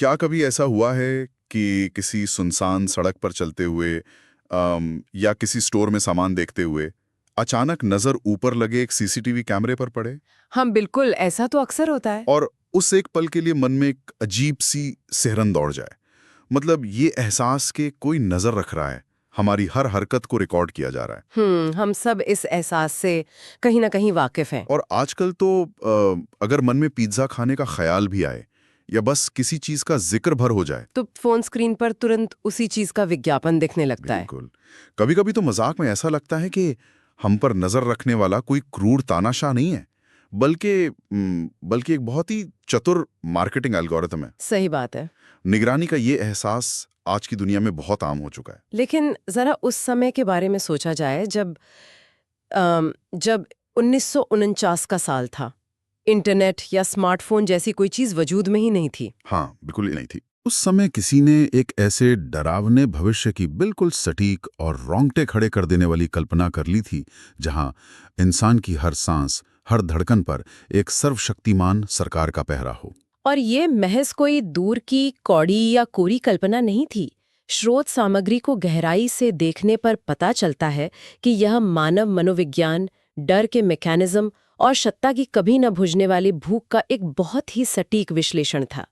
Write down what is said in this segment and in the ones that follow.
क्या कभी ऐसा हुआ है कि किसी सुनसान सड़क पर चलते हुए या किसी स्टोर में सामान देखते हुए अचानक नजर ऊपर लगे एक सीसीटीवी कैमरे पर पड़े हाँ बिल्कुल, ऐसा तो अक्सर होता है। और उस एक पल के लिए मन में एक अजीब सी सिहरन दौड़ जाए? मतलब ये एहसास कि कोई नजर रख रहा है, हमारी हर हरकत को रिकॉर्ड किया जा रहा है। हम सब इस एहसास से कहीं ना कहीं वाकिफ हैं। और आजकल तो अगर मन में पिज्जा खाने का ख्याल भी आए या बस किसी चीज का जिक्र भर हो जाए, तो फोन स्क्रीन पर तुरंत उसी चीज का विज्ञापन दिखने लगता है। बिल्कुल, कभी कभी तो मजाक में ऐसा लगता है कि हम पर नजर रखने वाला कोई क्रूर तानाशाह नहीं है, बल्कि एक बहुत ही चतुर मार्केटिंग एल्गोरिथम है। सही बात है। निगरानी का ये एहसास आज की दुनिया में बहुत आम हो चुका है। लेकिन जरा उस समय के बारे में सोचा जाए जब 1949 का साल था। इंटरनेट या स्मार्टफोन जैसी कोई चीज वजूद में ही नहीं थी। हाँ, बिल्कुल ही नहीं थी। उस समय किसी ने एक ऐसे डरावने भविष्य की बिल्कुल सटीक और रोंगटे खड़े कर देने वाली कल्पना कर ली थी, जहां इंसान की हर सांस, हर धड़कन पर एक सर्वशक्तिमान सरकार का पहरा हो। और ये महज कोई दूर की कौड़ी या कोरी कल्पना नहीं थी। स्रोत सामग्री को गहराई से देखने पर पता चलता है कि यह मानव मनोविज्ञान, डर के मैकेनिज्म और सत्ता की कभी न बुझने वाली भूख का एक बहुत ही सटीक विश्लेषण था।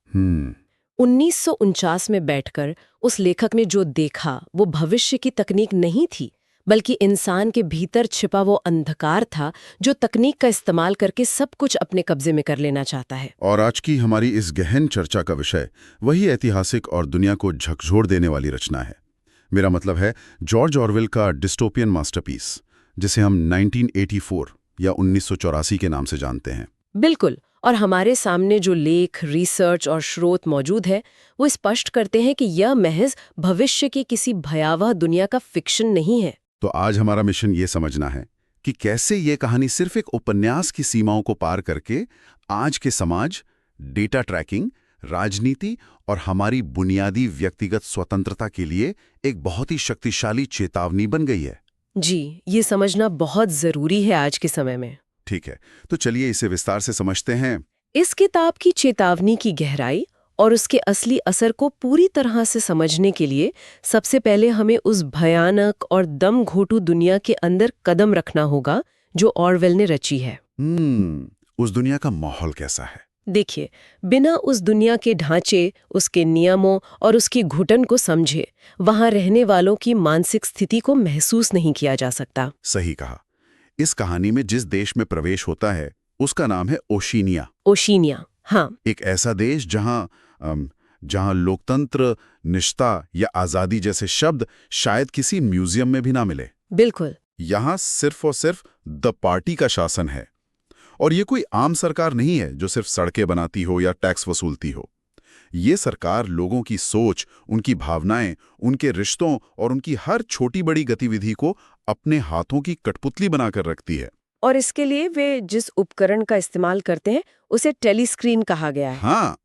1949 में बैठकर उस लेखक ने जो देखा वो भविष्य की तकनीक नहीं थी, बल्कि इंसान के भीतर छिपा वो अंधकार था जो तकनीक का इस्तेमाल करके सब कुछ अपने कब्जे में कर लेना चाहता है। और आज की हमारी इस गहन चर्चा का विषय वही ऐतिहासिक और दुनिया को झकझोर देने वाली रचना है। मेरा मतलब है जॉर्ज ऑरवेल का डिस्टोपियन मास्टरपीस, जिसे हम 1984 या 1984 के नाम से जानते हैं। बिल्कुल। और हमारे सामने जो लेख, रिसर्च और स्रोत मौजूद है वो स्पष्ट करते हैं कि यह महज भविष्य की किसी भयावह दुनिया का फिक्शन नहीं है। तो आज हमारा मिशन ये समझना है कि कैसे ये कहानी सिर्फ एक उपन्यास की सीमाओं को पार करके आज के समाज, डेटा ट्रैकिंग, राजनीति और हमारी बुनियादी व्यक्तिगत स्वतंत्रता के लिए एक बहुत ही शक्तिशाली चेतावनी बन गई है। जी, ये समझना बहुत जरूरी है आज के समय में। ठीक है, तो चलिए इसे विस्तार से समझते हैं। इस किताब की चेतावनी की गहराई और उसके असली असर को पूरी तरह से समझने के लिए सबसे पहले हमें उस भयानक और दम घोटू दुनिया के अंदर कदम रखना होगा जो ऑरवेल ने रची है। उस दुनिया का माहौल कैसा है? देखिए, बिना उस दुनिया के ढांचे, उसके नियमों और उसकी घुटन को समझे वहां रहने वालों की मानसिक स्थिति को महसूस नहीं किया जा सकता। सही कहा। इस कहानी में जिस देश में प्रवेश होता है उसका नाम है ओशिनिया। ओशिनिया, हाँ। एक ऐसा देश जहां लोकतंत्र, निष्ठा या आजादी जैसे शब्द शायद किसी म्यूजियम में भी ना मिले। बिल्कुल। यहां सिर्फ और सिर्फ द पार्टी का शासन है। और ये कोई आम सरकार नहीं है जो सिर्फ सड़कें बनाती हो या टैक्स वसूलती हो। ये सरकार लोगों की सोच, उनकी भावनाएं, उनके रिश्तों और उनकी हर छोटी बड़ी गतिविधि को अपने हाथों की कठपुतली बनाकर रखती है। और इसके लिए वे जिस उपकरण का इस्तेमाल करते हैं उसे टेलीस्क्रीन कहा गया है। हाँ,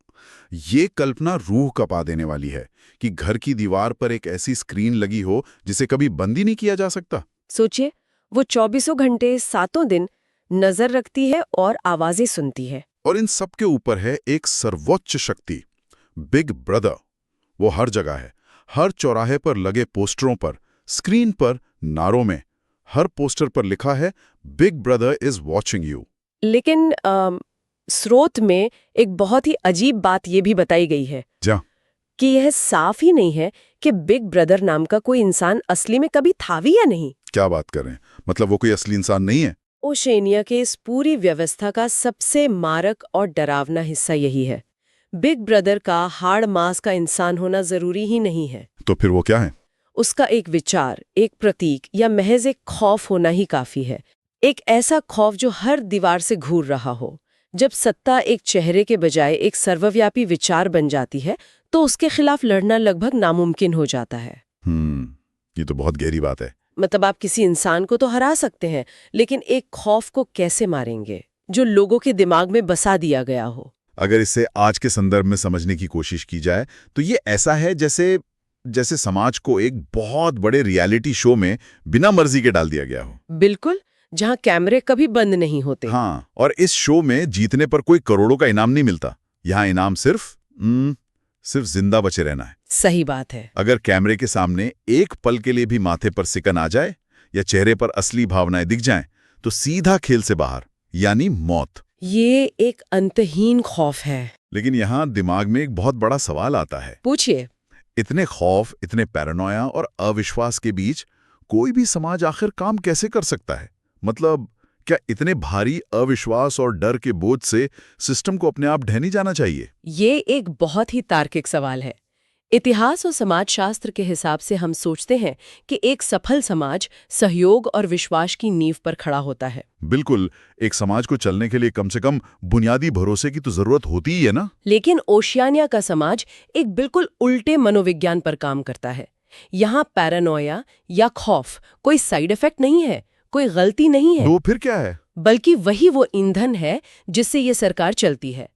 ये कल्पना रूह कपा देने वाली है कि घर की दीवार पर एक ऐसी स्क्रीन लगी हो जिसे कभी बंद ही नहीं किया जा सकता। सोचिए, वो 24 घंटे 7 दिन नजर रखती है और आवाजें सुनती है। और इन सब के ऊपर है एक सर्वोच्च शक्ति, बिग ब्रदर। वो हर जगह है, हर चौराहे पर लगे पोस्टरों पर, स्क्रीन पर, नारों में। हर पोस्टर पर लिखा है big brother is watching you. लेकिन स्रोत में एक बहुत ही अजीब बात ये भी बताई गई है कि यह साफ ही नहीं है कि बिग ब्रदर नाम का कोई इंसान असली में कभी था भी या नहीं। क्या बात कर रहे हैं? मतलब वो कोई असली इंसान नहीं है? ओशेनिया के इस पूरी व्यवस्था का सबसे मारक और डरावना हिस्सा यही है। बिग ब्रदर का हाड़ मांस का इंसान होना जरूरी ही नहीं है। तो फिर वो क्या है? उसका एक विचार, एक प्रतीक या महज एक खौफ होना ही काफी है। एक ऐसा खौफ जो हर दीवार से घूर रहा हो। जब सत्ता एक चेहरे के बजाय एक सर्वव्यापी विचार बन जाती है तो उसके खिलाफ लड़ना लगभग नामुमकिन हो जाता है। ये तो बहुत गहरी बात है। मतलब आप किसी इंसान को तो हरा सकते हैं, लेकिन एक खौफ को कैसे मारेंगे जो लोगों के दिमाग में बसा दिया गया हो? अगर इसे आज के संदर्भ में समझने की कोशिश की जाए तो ये ऐसा है जैसे समाज को एक बहुत बड़े रियलिटी शो में बिना मर्जी के डाल दिया गया हो। बिल्कुल, जहां कैमरे कभी बंद नहीं होते। हाँ, और इस शो में जीतने पर कोई करोड़ों का इनाम नहीं मिलता। यहाँ इनाम सिर्फ सिर्फ जिंदा बचे रहना है। सही बात है। अगर कैमरे के सामने एक पल के लिए भी माथे पर सिकन आ जाए या चेहरे पर असली भावनाएं दिख जाएं, तो सीधा खेल से बाहर, यानी मौत। ये एक अंतहीन खौफ है। लेकिन यहाँ दिमाग में एक बहुत बड़ा सवाल आता है। पूछिए। इतने खौफ, इतने पैरानोया और अविश्वास के बीच कोई भी समाज आखिर काम कैसे कर सकता है? मतलब क्या इतने भारी अविश्वास और डर के बोझ से सिस्टम को अपने आप ढह नहीं जाना चाहिए? ये एक बहुत ही तार्किक सवाल है। इतिहास और समाजशास्त्र के हिसाब से हम सोचते हैं कि एक सफल समाज सहयोग और विश्वास की नींव पर खड़ा होता है। बिल्कुल, एक समाज को चलने के लिए कम से कम बुनियादी भरोसे की तो जरूरत होती ही है ना। लेकिन ओशियानिया का समाज एक बिल्कुल उल्टे मनोविज्ञान पर काम करता है। यहाँ पैरानोया या खौफ कोई साइड इफेक्ट नहीं है, कोई गलती नहीं है, तो फिर क्या है? बल्कि वही वो ईंधन है जिससे ये सरकार चलती है।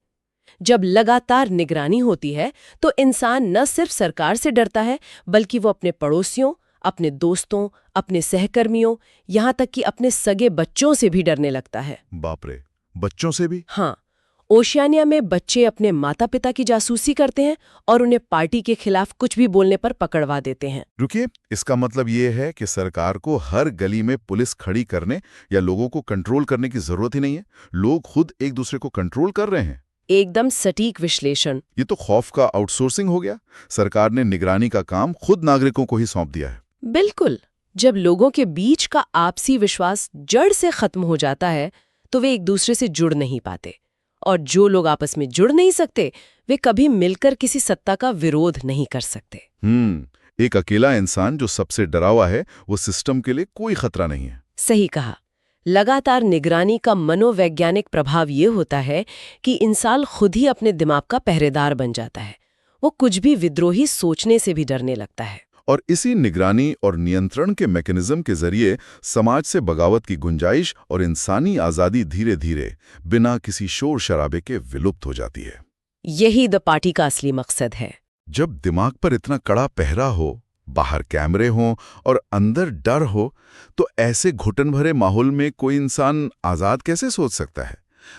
जब लगातार निगरानी होती है तो इंसान न सिर्फ सरकार से डरता है, बल्कि वो अपने पड़ोसियों, अपने दोस्तों, अपने सहकर्मियों, यहाँ तक कि अपने सगे बच्चों से भी डरने लगता है। बाप रे, बच्चों से भी? हाँ, ओशियानिया में बच्चे अपने माता पिता की जासूसी करते हैं और उन्हें पार्टी के खिलाफ कुछ भी बोलने पर पकड़वा देते हैं। रुकिए, इसका मतलब ये है कि सरकार को हर गली में पुलिस खड़ी करने या लोगों को कंट्रोल करने की जरूरत ही नहीं है, लोग खुद एक दूसरे को कंट्रोल कर रहे हैं। एकदम सटीक विश्लेषण। ये तो खौफ का आउटसोर्सिंग हो गया। सरकार ने निगरानी का काम खुद नागरिकों को ही सौंप दिया है। बिल्कुल। जब लोगों के बीच का आपसी विश्वास जड़ से खत्म हो जाता है तो वे एक दूसरे से जुड़ नहीं पाते, और जो लोग आपस में जुड़ नहीं सकते वे कभी मिलकर किसी सत्ता का विरोध नहीं कर सकते। एक अकेला इंसान जो सबसे डरा हुआ है, वो सिस्टम के लिए कोई खतरा नहीं है। सही कहा। लगातार निगरानी का मनोवैज्ञानिक प्रभाव ये होता है कि इंसान खुद ही अपने दिमाग का पहरेदार बन जाता है। वो कुछ भी विद्रोही सोचने से भी डरने लगता है। और इसी निगरानी और नियंत्रण के मैकेनिज्म के जरिए समाज से बगावत की गुंजाइश और इंसानी आज़ादी धीरे धीरे बिना किसी शोर शराबे के विलुप्त हो जाती है। यही द पार्टी का असली मकसद है। जब दिमाग पर इतना कड़ा पहरा हो, बाहर कैमरे हों और अंदर डर हो, तो ऐसे घुटन भरे माहौल में कोई इंसान आज़ाद कैसे सोच सकता है?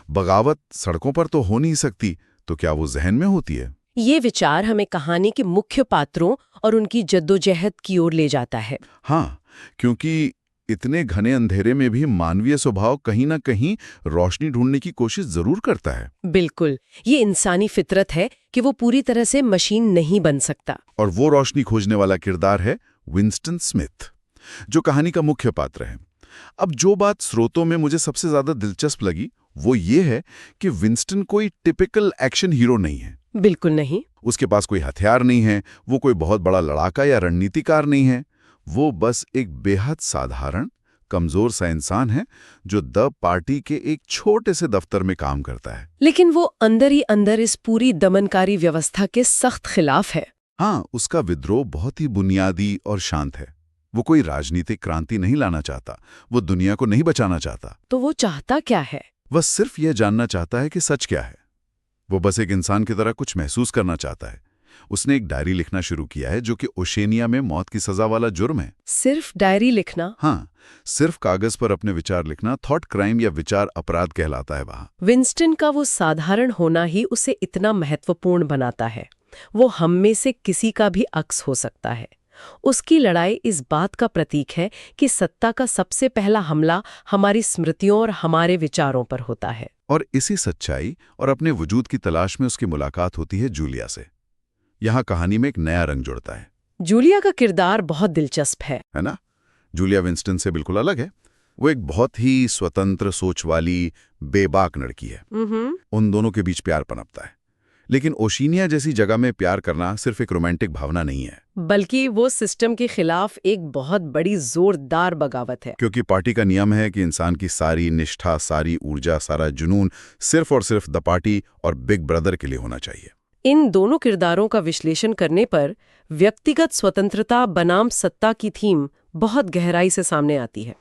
बगावत सड़कों पर तो हो नहीं सकती, तो क्या वो जहन में होती है? ये विचार हमें कहानी के मुख्य पात्रों और उनकी जद्दोजहद की ओर ले जाता है। हाँ, क्योंकि इतने घने अंधेरे में भी मानवीय स्वभाव कहीं ना कहीं रोशनी ढूंढने की कोशिश जरूर करता है। बिल्कुल, ये इंसानी फितरत है कि वो पूरी तरह से मशीन नहीं बन सकता। और वो रोशनी खोजने वाला किरदार है विंस्टन स्मिथ, जो कहानी का मुख्य पात्र है। अब जो बात स्रोतों में मुझे सबसे ज्यादा दिलचस्प लगी वो ये है कि विंस्टन कोई टिपिकल एक्शन हीरो नहीं है। बिल्कुल नहीं। उसके पास कोई हथियार नहीं है, वो कोई बहुत बड़ा लड़ाका या रणनीतिकार नहीं है। वो बस एक बेहद साधारण, कमजोर सा इंसान है जो द पार्टी के एक छोटे से दफ्तर में काम करता है। लेकिन वो अंदर ही अंदर इस पूरी दमनकारी व्यवस्था के सख्त खिलाफ है। हाँ, उसका विद्रोह बहुत ही बुनियादी और शांत है। वो कोई राजनीतिक क्रांति नहीं लाना चाहता, वो दुनिया को नहीं बचाना चाहता। तो वो चाहता क्या है? वह सिर्फ यह जानना चाहता है कि सच क्या है। वो बस एक इंसान की तरह कुछ महसूस करना चाहता है। उसने एक डायरी लिखना शुरू किया है, जो कि ओशेनिया में मौत की सजा वाला जुर्म है। सिर्फ डायरी लिखना? हाँ, सिर्फ कागज पर अपने विचार लिखना थॉट क्राइम या विचार अपराध कहलाता है वहाँ। विंस्टन का वो साधारण होना ही उसे इतना महत्वपूर्ण बनाता है। वो हम में से किसी का भी अक्स हो सकता है। उसकी लड़ाई इस बात का प्रतीक है कि सत्ता का सबसे पहला हमला हमारी स्मृतियों और हमारे विचारों पर होता है। और इसी सच्चाई और अपने वजूद की तलाश में उसकी मुलाकात होती है जूलिया से। यहाँ कहानी में एक नया रंग जुड़ता है। जूलिया का किरदार बहुत दिलचस्प है ना? जूलिया विंस्टन से बिल्कुल अलग है। वो एक बहुत ही स्वतंत्र सोच वाली, बेबाक लड़की है। उन दोनों के बीच प्यार पनपता है। लेकिन ओशिनिया जैसी जगह में प्यार करना सिर्फ एक रोमांटिक भावना नहीं है, बल्कि वो सिस्टम के खिलाफ एक बहुत बड़ी जोरदार बगावत है। क्योंकि पार्टी का नियम है कि इंसान की सारी निष्ठा, सारी ऊर्जा, सारा जुनून सिर्फ और सिर्फ द पार्टी और बिग ब्रदर के लिए होना चाहिए। इन दोनों किरदारों का विश्लेषण करने पर व्यक्तिगत स्वतंत्रता बनाम सत्ता की थीम बहुत गहराई से सामने आती है।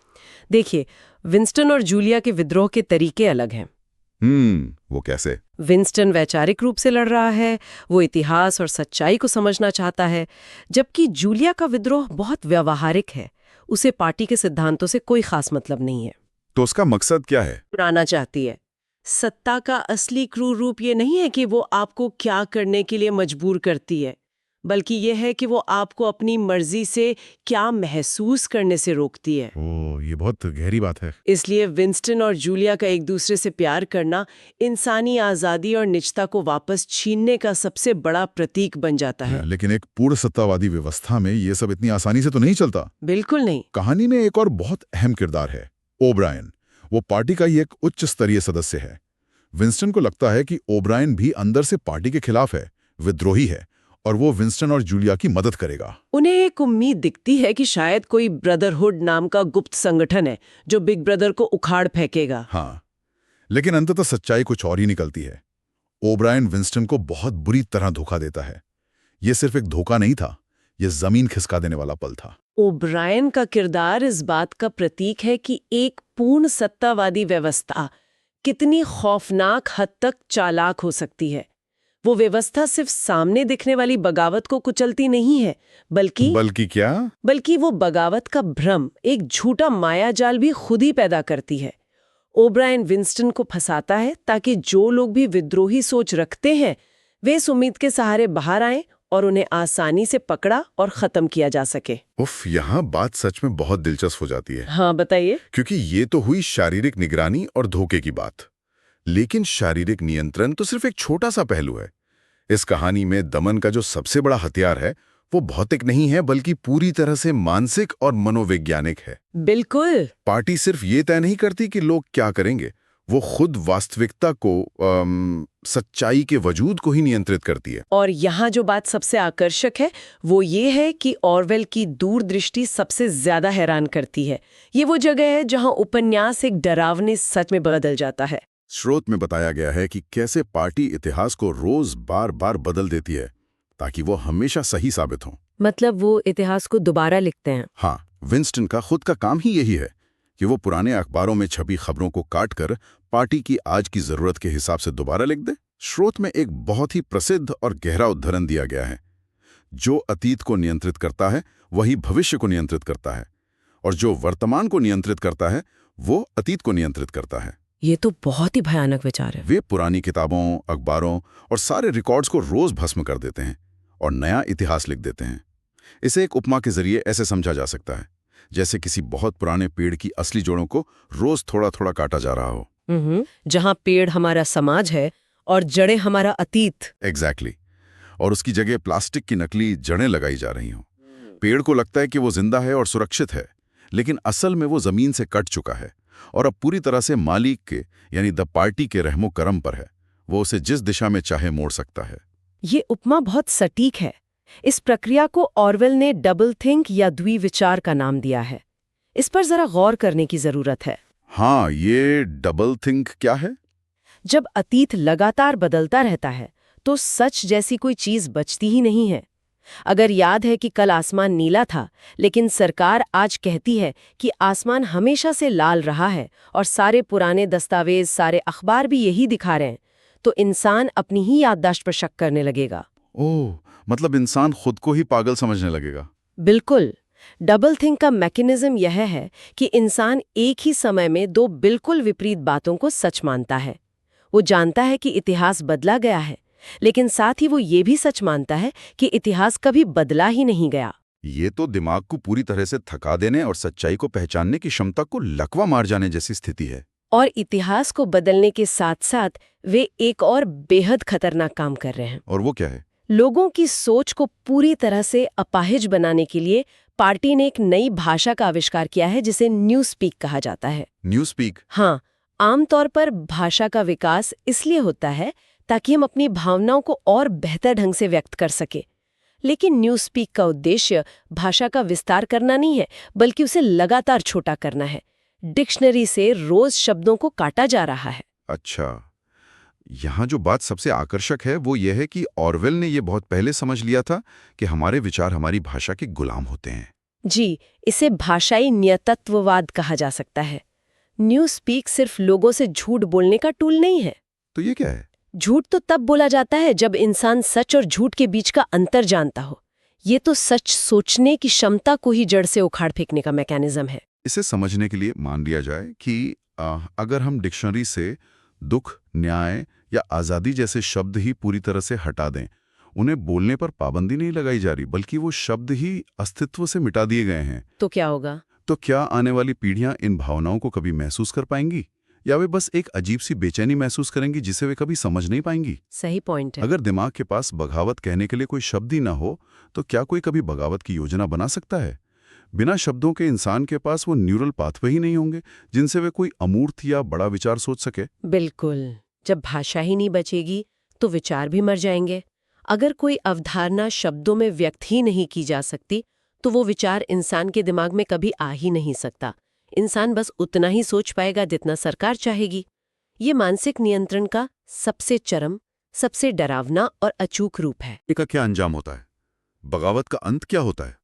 देखिए, विंस्टन और जूलिया के विद्रोह के तरीके अलग हैं। वो कैसे? विंस्टन वैचारिक रूप से लड़ रहा है, वो इतिहास और सच्चाई को समझना चाहता है, जबकि जूलिया का विद्रोह बहुत व्यावहारिक है। उसे पार्टी के सिद्धांतों से कोई खास मतलब नहीं है। तो उसका मकसद क्या है? चुराना चाहती है, सत्ता का असली क्रूर रूप ये नहीं है कि वो आपको क्या करने के लिए मजबूर करती है, बल्कि ये है कि वो आपको अपनी मर्जी से क्या महसूस करने से रोकती है। ओह, ये बहुत गहरी बात है। इसलिए विंस्टन और जूलिया का एक दूसरे से प्यार करना इंसानी आज़ादी और निजता को वापस छीनने का सबसे बड़ा प्रतीक बन जाता है। लेकिन एक पूर्ण सत्तावादी व्यवस्था में ये सब इतनी आसानी से तो नहीं चलता। बिल्कुल नहीं। कहानी में एक और बहुत अहम किरदार है, ओब्रायन। वो पार्टी का ही एक उच्च स्तरीय सदस्य है। विंस्टन को लगता है कि ओब्रायन भी अंदर से पार्टी के खिलाफ है, विद्रोही है, और वो विंस्टन और जूलिया की मदद करेगा। उन्हें एक उम्मीद दिखती है कि शायद कोई ब्रदरहुड नाम का गुप्त संगठन है जो बिग ब्रदर को उखाड़ फेंकेगा। हाँ, लेकिन अंततः सच्चाई कुछ और ही निकलती है। ओब्रायन विंस्टन को बहुत बुरी तरह धोखा देता है। ये सिर्फ एक धोखा नहीं था, ये जमीन खिसका देने वाला पल था। ओब्रायन का किरदार इस बात का प्रतीक है कि एक पूर्ण सत्तावादी व्यवस्था कितनी खौफनाक हद तक चालाक हो सकती है। वो व्यवस्था सिर्फ सामने दिखने वाली बगावत को कुचलती नहीं है, बल्कि क्या? बल्कि वो बगावत का भ्रम, एक झूठा मायाजाल भी खुद ही पैदा करती है। ओब्रायन विंस्टन को फंसाता है ताकि जो लोग भी विद्रोही सोच रखते हैं वे इस उम्मीद के सहारे बाहर आएं और उन्हें आसानी से पकड़ा और खत्म किया जा सके। उफ, यहाँ बात सच में बहुत दिलचस्प हो जाती है। हाँ, बताइए। क्योंकि ये तो हुई शारीरिक निगरानी और धोखे की बात, लेकिन शारीरिक नियंत्रण तो सिर्फ एक छोटा सा पहलू है। इस कहानी में दमन का जो सबसे बड़ा हथियार है वो भौतिक नहीं है, बल्कि पूरी तरह से मानसिक और मनोवैज्ञानिक है। बिल्कुल। पार्टी सिर्फ ये तय नहीं करती कि लोग क्या करेंगे, वो खुद वास्तविकता को, सच्चाई के वजूद को ही नियंत्रित करती है। और यहाँ जो बात सबसे आकर्षक है वो ये है कि ऑरवेल की दूरदृष्टि सबसे ज्यादा हैरान करती है। ये वो जगह है जहाँ उपन्यास एक डरावने सच में बदल जाता है। स्रोत में बताया गया है कि कैसे पार्टी इतिहास को रोज बार बार बदल देती है ताकि वो हमेशा सही साबित हो। मतलब वो इतिहास को दोबारा लिखते हैं। हाँ, विंस्टन का खुद का काम ही यही है कि वो पुराने अखबारों में छपी खबरों को काटकर पार्टी की आज की जरूरत के हिसाब से दोबारा लिख दे। स्रोत में एक बहुत ही प्रसिद्ध और गहरा उदाहरण दिया गया है। जो अतीत को नियंत्रित करता है वही भविष्य को नियंत्रित करता है, और जो वर्तमान को नियंत्रित करता है वो अतीत को नियंत्रित करता है। ये तो बहुत ही भयानक विचार है। वे पुरानी किताबों, अखबारों और सारे रिकॉर्ड्स को रोज भस्म कर देते हैं और नया इतिहास लिख देते हैं। इसे एक उपमा के जरिए ऐसे समझा जा सकता है जैसे किसी बहुत पुराने पेड़ की असली जोड़ों को रोज थोड़ा थोड़ा काटा जा रहा हो। जहाँ पेड़ हमारा समाज है और जड़ें हमारा अतीत। एग्जैक्टली। और उसकी जगह प्लास्टिक की नकली जड़ें लगाई जा रही हों। पेड़ को लगता है कि वो जिंदा है और सुरक्षित है, लेकिन असल में वो जमीन से कट चुका है और अब पूरी तरह से मालिक के यानी द पार्टी के रहमो करम पर है। वो उसे जिस दिशा में चाहे मोड़ सकता है। ये उपमा बहुत सटीक है। इस प्रक्रिया को ऑरवेल ने डबल थिंक या द्विविचार का नाम दिया है। इस पर जरा गौर करने की जरूरत है। हाँ, ये डबल थिंक क्या है? जब अतीत लगातार बदलता रहता है तो सच जैसी कोई चीज बचती ही नहीं है। अगर याद है कि कल आसमान नीला था, लेकिन सरकार आज कहती है कि आसमान हमेशा से लाल रहा है और सारे पुराने दस्तावेज, सारे अखबार भी यही दिखा रहे हैं, तो इंसान अपनी ही याददाश्त पर शक करने लगेगा। ओह, मतलब इंसान खुद को ही पागल समझने लगेगा। बिल्कुल। डबल थिंक का मैकेनिज्म यह है कि इंसान एक ही समय में दो बिल्कुल विपरीत बातों को सच मानता है। वो जानता है कि इतिहास बदला गया है, लेकिन साथ ही वो ये भी सच मानता है कि इतिहास कभी बदला ही नहीं गया। ये तो दिमाग को पूरी तरह से थका देने और सच्चाई को पहचानने की क्षमता को लकवा मार जाने जैसी स्थिति है। और इतिहास को बदलने के साथ साथ वे एक और बेहद खतरनाक काम कर रहे हैं। और वो क्या है? लोगों की सोच को पूरी तरह से अपाहिज बनाने के लिए पार्टी ने एक नई भाषा का आविष्कार किया है जिसे न्यू स्पीक कहा जाता है। New speak? हाँ, आमतौर पर भाषा का विकास इसलिए होता है ताकि हम अपनी भावनाओं को और बेहतर ढंग से व्यक्त कर सके। लेकिन न्यू स्पीक का उद्देश्य भाषा का विस्तार करना नहीं है, बल्कि उसे लगातार छोटा करना है। डिक्शनरी से रोज शब्दों को काटा जा रहा है। अच्छा, यहाँ जो बात सबसे आकर्षक है वो ये है कि ऑरवेल ने ये बहुत पहले समझ लिया था कि हमारे विचार हमारी भाषा के गुलाम होते हैं। जी, इसे भाषाई नियतत्ववाद कहा जा सकता है। न्यू स्पीक सिर्फ लोगों से झूठ बोलने का टूल नहीं है। तो ये क्या है? झूठ तो तब बोला जाता है जब इंसान सच और झूठ के बीच का अंतर जानता हो। ये तो सच सोचने की क्षमता को ही जड़ से उखाड़ फेंकने का मैकेनिज्म है। इसे समझने के लिए मान लिया जाए कि अगर हम डिक्शनरी से दुख, न्याय या आज़ादी जैसे शब्द ही पूरी तरह से हटा दें, उन्हें बोलने पर पाबंदी नहीं लगाई जा रही, बल्कि वो शब्द ही अस्तित्व से मिटा दिए गए हैं, तो क्या होगा? तो क्या आने वाली पीढ़ियां इन भावनाओं को कभी महसूस कर पाएंगी, या वे बस एक अजीब सी बेचैनी महसूस करेंगी जिसे वे कभी समझ नहीं पाएंगी? सही पॉइंट है। अगर दिमाग के पास बगावत कहने के लिए कोई शब्द ही ना हो, तो क्या कोई कभी बगावत की योजना बना सकता है? बिना शब्दों के इंसान के पास वो न्यूरल पाथवे ही नहीं होंगे जिनसे वे कोई अमूर्त या बड़ा विचार सोच सके। बिल्कुल। जब भाषा ही नहीं बचेगी तो विचार भी मर जाएंगे। अगर कोई अवधारणा शब्दों में व्यक्त ही नहीं की जा सकती तो वो विचार इंसान के दिमाग में कभी आ ही नहीं सकता। इंसान बस उतना ही सोच पाएगा जितना सरकार चाहेगी। ये मानसिक नियंत्रण का सबसे चरम, सबसे डरावना और अचूक रूप है। इसका क्या अंजाम होता है? बगावत का अंत क्या होता है?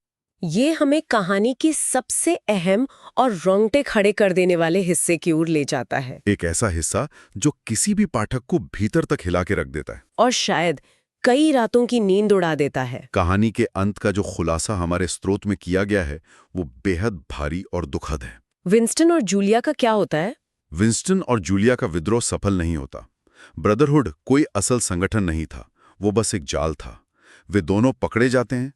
ये हमें कहानी की सबसे अहम और रोंगटे खड़े कर देने वाले हिस्से की ओर ले जाता है। एक ऐसा हिस्सा जो किसी भी पाठक को भीतर तक हिला के रख देता है और शायद कई रातों की नींद उड़ा देता है। कहानी के अंत का जो खुलासा हमारे स्रोत में किया गया है वो बेहद भारी और दुखद है। विंस्टन और जूलिया का क्या होता है? विंस्टन और जूलिया का विद्रोह सफल नहीं होता। ब्रदरहुड कोई असल संगठन नहीं था, वो बस एक जाल था। वे दोनों पकड़े जाते हैं।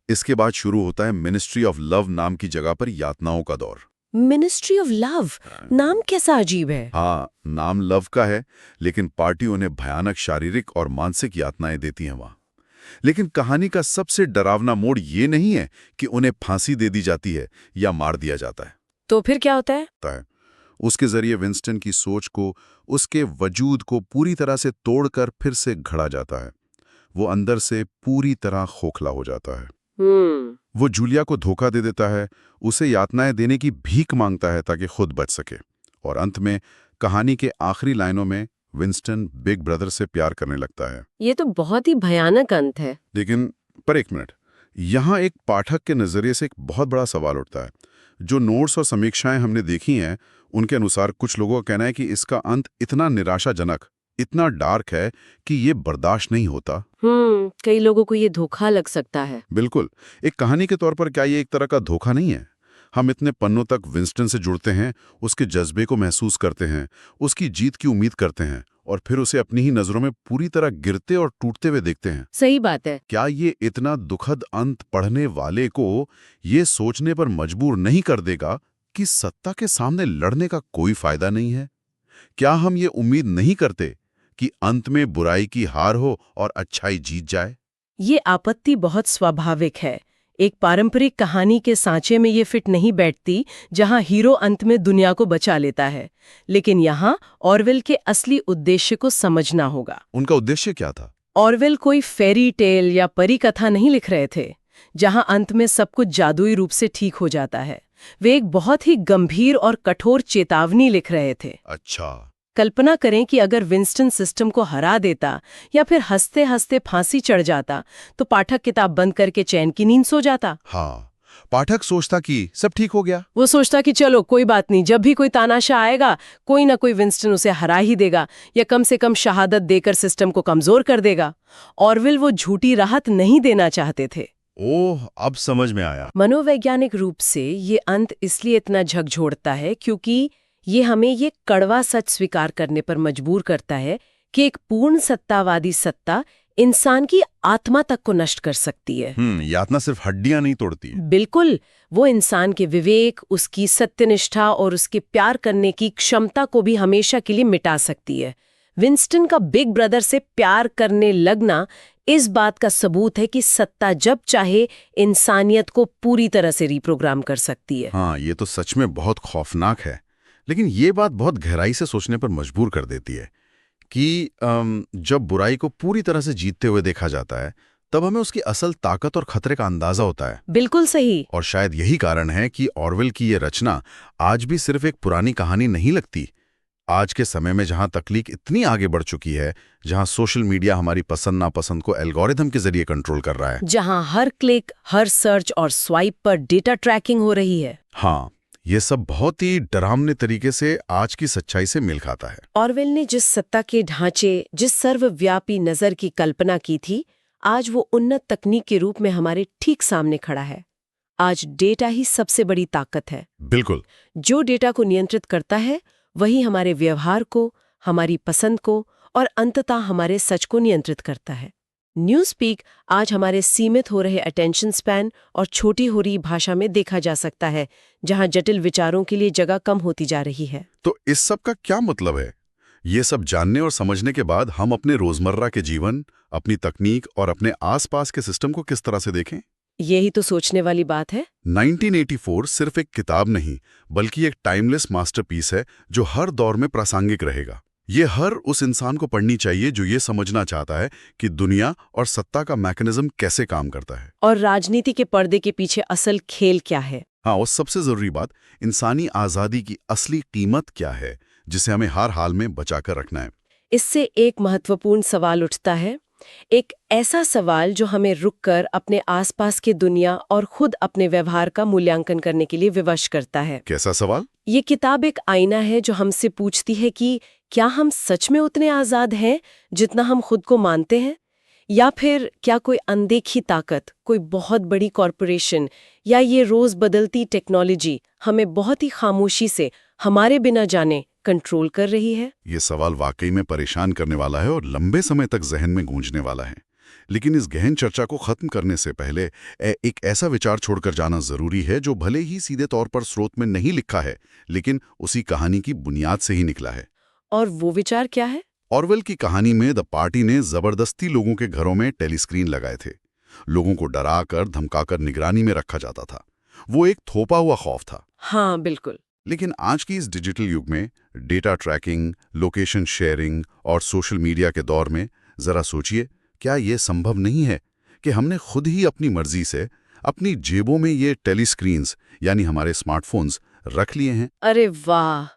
इसके बाद शुरू होता है मिनिस्ट्री ऑफ लव नाम की जगह पर यातनाओं का दौर। मिनिस्ट्री ऑफ लव, नाम कैसा अजीब है। हाँ, नाम लव का है, लेकिन पार्टी उन्हें भयानक शारीरिक और मानसिक यातनाएं देती है वहां। लेकिन कहानी का सबसे डरावना मोड़ ये नहीं है कि उन्हें फांसी दे दी जाती है या मार दिया जाता है। तो फिर क्या होता है? उसके जरिए विंस्टन की सोच को, उसके वजूद को पूरी तरह से तोड़कर फिर से घड़ा जाता है। वो अंदर से पूरी तरह खोखला हो जाता है। वो जूलिया को धोखा दे देता है, उसे यातनाएं देने की भीख मांगता है ताकि खुद बच सके। और अंत में कहानी के आखिरी लाइनों में विंस्टन बिग ब्रदर से प्यार करने लगता है। ये तो बहुत ही भयानक अंत है। लेकिन पर एक मिनट, यहाँ एक पाठक के नजरिए से एक बहुत बड़ा सवाल उठता है। जो नोट्स और समीक्षाएं हमने देखी हैं, उनके अनुसार कुछ लोगों का कहना है कि इसका अंत इतना निराशाजनक, इतना डार्क है कि ये बर्दाश्त नहीं होता। कई लोगों को ये धोखा लग सकता है। बिल्कुल। एक कहानी के तौर पर क्या ये एक तरह का धोखा नहीं है? हम इतने पन्नों तक विंस्टन से जुड़ते हैं, उसके जज्बे को महसूस करते हैं, उसकी जीत की उम्मीद करते हैं, और फिर उसे अपनी ही नजरों में पूरी तरह गिरते और टूटते हुए देखते हैं। सही बात है। क्या ये इतना दुखद अंत पढ़ने वाले को ये सोचने पर मजबूर नहीं कर देगा कि सत्ता के सामने लड़ने का कोई फायदा नहीं है? क्या हम ये उम्मीद नहीं करते कि अंत में बुराई की हार हो और अच्छाई जीत जाए? ये आपत्ति बहुत स्वाभाविक है। एक पारंपरिक कहानी के सांचे में ये फिट नहीं बैठती, जहां हीरो अंत में दुनिया को बचा लेता है। लेकिन यहाँ ऑरवेल के असली उद्देश्य को समझना होगा। उनका उद्देश्य क्या था? ऑरवेल कोई फेरी टेल या परी कथा नहीं लिख रहे थे, जहां अंत में सब कुछ जादुई रूप से ठीक हो जाता है। वे एक बहुत ही गंभीर और कठोर चेतावनी लिख रहे थे। अच्छा। कल्पना करें कि अगर विंस्टन सिस्टम को हरा देता या फिर हंसते हंसते फांसी चढ़ जाता, तो पाठक किताब बंद करके चैन की नींद सो जाता। हाँ, पाठक सोचता कि सब ठीक हो गया। वो सोचता कि चलो कोई बात नहीं, जब भी कोई तानाशाह आएगा कोई ना कोई विंस्टन उसे हरा ही देगा, या कम से कम शहादत देकर सिस्टम को कमजोर कर देगा। ऑरवेल वो झूठी राहत नहीं देना चाहते थे। ओह, अब समझ में आया। मनोवैज्ञानिक रूप से ये अंत इसलिए इतना झकझोरता है क्योंकि ये हमें ये कड़वा सच स्वीकार करने पर मजबूर करता है कि एक पूर्ण सत्तावादी सत्ता इंसान की आत्मा तक को नष्ट कर सकती है। यातना सिर्फ हड्डियां नहीं तोड़ती है। बिल्कुल, वो इंसान के विवेक, उसकी सत्यनिष्ठा और उसके प्यार करने की क्षमता को भी हमेशा के लिए मिटा सकती है। विंस्टन का बिग ब्रदर से प्यार करने लगना इस बात का सबूत है कि सत्ता जब चाहे इंसानियत को पूरी तरह से रिप्रोग्राम कर सकती है। हाँ, ये तो सच में बहुत खौफनाक है। लेकिन ये बात बहुत गहराई से सोचने पर मजबूर कर देती है कि जब बुराई को पूरी तरह से जीतते हुए देखा जाता है, तब हमें उसकी असल ताकत और खतरे का अंदाजा होता है। बिल्कुल सही। और शायद यही कारण है कि ऑरवेल की ये रचना आज भी सिर्फ एक पुरानी कहानी नहीं लगती। आज के समय में जहां तकनीक इतनी आगे बढ़ चुकी है, जहां सोशल मीडिया हमारी पसंद नापसंद को एल्गोरिथम के जरिए कंट्रोल कर रहा है, जहां हर क्लिक, हर सर्च और स्वाइप पर डेटा ट्रैकिंग हो रही है। हाँ, ये सब बहुत ही डरावने तरीके से आज की सच्चाई से मेल खाता है। ऑरवेल ने जिस सत्ता के ढांचे, जिस सर्वव्यापी नजर की कल्पना की थी, आज वो उन्नत तकनीक के रूप में हमारे ठीक सामने खड़ा है। आज डेटा ही सबसे बड़ी ताकत है। बिल्कुल। जो डेटा को नियंत्रित करता है, वही हमारे व्यवहार को, हमारी पसंद को और अंततः हमारे सच को नियंत्रित करता है। न्यूज़ पीक आज हमारे सीमित हो रहे अटेंशन स्पैन और छोटी हो रही भाषा में देखा जा सकता है, जहां जटिल विचारों के लिए जगह कम होती जा रही है। तो इस सब का क्या मतलब है? ये सब जानने और समझने के बाद हम अपने रोजमर्रा के जीवन, अपनी तकनीक और अपने आसपास के सिस्टम को किस तरह से देखें? यही तो सोचने वाली बात है। 1984 सिर्फ एक किताब नहीं, बल्कि एक टाइमलेस मास्टरपीस है जो हर दौर में प्रासंगिक रहेगा। ये हर उस इंसान को पढ़नी चाहिए जो ये समझना चाहता है कि दुनिया और सत्ता का मैकेनिज्म कैसे काम करता है और राजनीति के पर्दे के पीछे असल खेल क्या है। हाँ, और सबसे जरूरी बात, इंसानी आज़ादी की असली कीमत क्या है, जिसे हमें हर हाल में बचाकर रखना है। इससे एक महत्वपूर्ण सवाल उठता है, एक ऐसा सवाल जो हमें रुककर अपने आसपास की दुनिया और खुद अपने व्यवहार का मूल्यांकन करने के लिए विवश करता है। कैसा सवाल? ये किताब एक आईना है जो हमसे पूछती है कि क्या हम सच में उतने आज़ाद हैं जितना हम खुद को मानते हैं, या फिर क्या कोई अनदेखी ताकत, कोई बहुत बड़ी कॉरपोरेशन या ये रोज बदलती टेक्नोलॉजी हमें बहुत ही खामोशी से, हमारे बिना जाने कंट्रोल कर रही है। ये सवाल वाकई में परेशान करने वाला है और लंबे समय तक जहन में गूंजने वाला है। लेकिन इस गहन चर्चा को खत्म करने से पहले एक ऐसा विचार छोड़कर जाना जरूरी है जो भले ही सीधे तौर पर स्रोत में नहीं लिखा है, लेकिन उसी कहानी की बुनियाद से ही निकला है। और वो विचार क्या है? ऑरवेल की कहानी में द पार्टी ने जबरदस्ती लोगों के घरों में टेलीस्क्रीन लगाए थे। लोगों को डराकर धमकाकर निगरानी में रखा जाता था। वो एक थोपा हुआ खौफ था। हाँ, बिल्कुल। लेकिन आज की इस डिजिटल युग में डेटा ट्रैकिंग, लोकेशन शेयरिंग और सोशल मीडिया के दौर में जरा सोचिए, क्या ये संभव नहीं है कि हमने खुद ही अपनी मर्जी से अपनी जेबों में ये टेलीस्क्रीन्स यानी हमारे स्मार्टफोन्स रख लिए हैं? अरे वाह,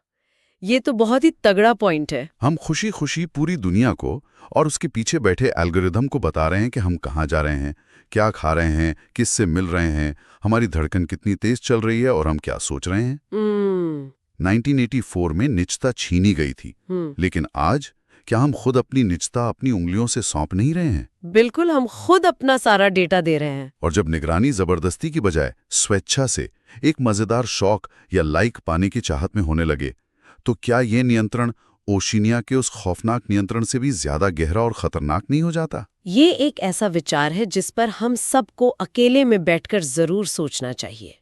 ये तो बहुत ही तगड़ा पॉइंट है। हम खुशी खुशी पूरी दुनिया को और उसके पीछे बैठे एल्गोरिदम को बता रहे हैं कि हम कहाँ जा रहे हैं, क्या खा रहे हैं, किससे मिल रहे हैं, हमारी धड़कन कितनी तेज चल रही है और हम क्या सोच रहे हैं। 1984 में निजता छीनी गई थी, लेकिन आज क्या हम खुद अपनी निजता अपनी उंगलियों से सौंप नहीं रहे हैं? बिल्कुल, हम खुद अपना सारा डेटा दे रहे हैं। और जब निगरानी जबरदस्ती की बजाय स्वेच्छा से, एक मजेदार शौक या लाइक पाने की चाहत में होने लगे, तो क्या ये नियंत्रण ओशिनिया के उस खौफनाक नियंत्रण से भी ज्यादा गहरा और खतरनाक नहीं हो जाता? ये एक ऐसा विचार है जिस पर हम सबको अकेले में बैठकर जरूर सोचना चाहिए।